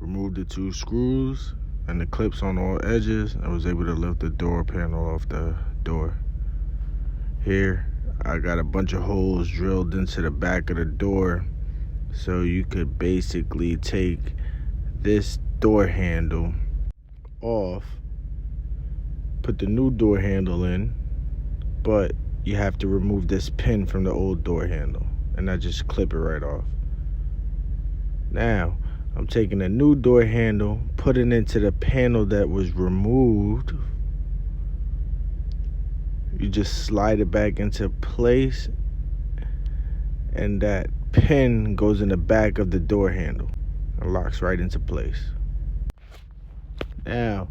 removed the 2 screws and the clips on all edges, and was able to lift the door panel off the door. Here, I got a bunch of holes drilled into the back of the door, so you could basically take this door handle off, put the new door handle in, but you have to remove this pin from the old door handle, and I just clip it right off. Now, I'm taking a new door handle, putting it into the panel that was removed. You just slide it back into place, and that pin goes in the back of the door handle and locks right into place. Now,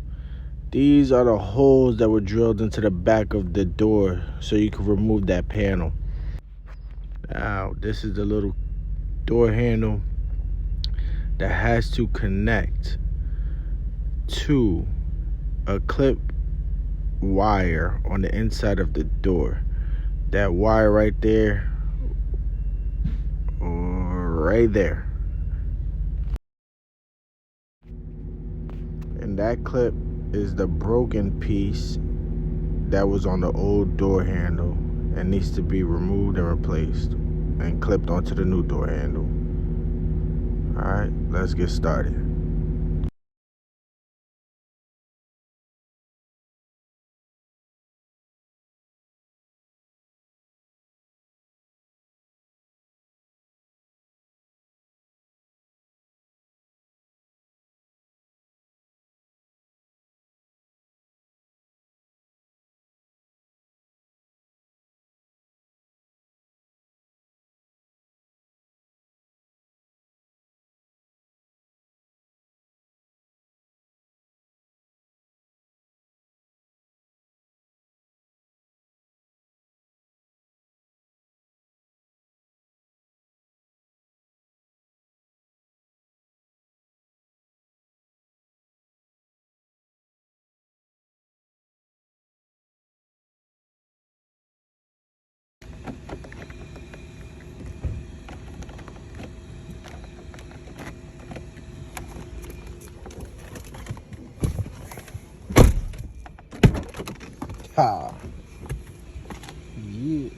these are the holes that were drilled into the back of the door so you can remove that panel. Now, this is the little door handle that has to connect to a clip wire on the inside of the door. That wire right there, right there. And that clip is the broken piece that was on the old door handle and needs to be removed and replaced and clipped onto the new door handle. Alright, let's get started. Ha! Yeah.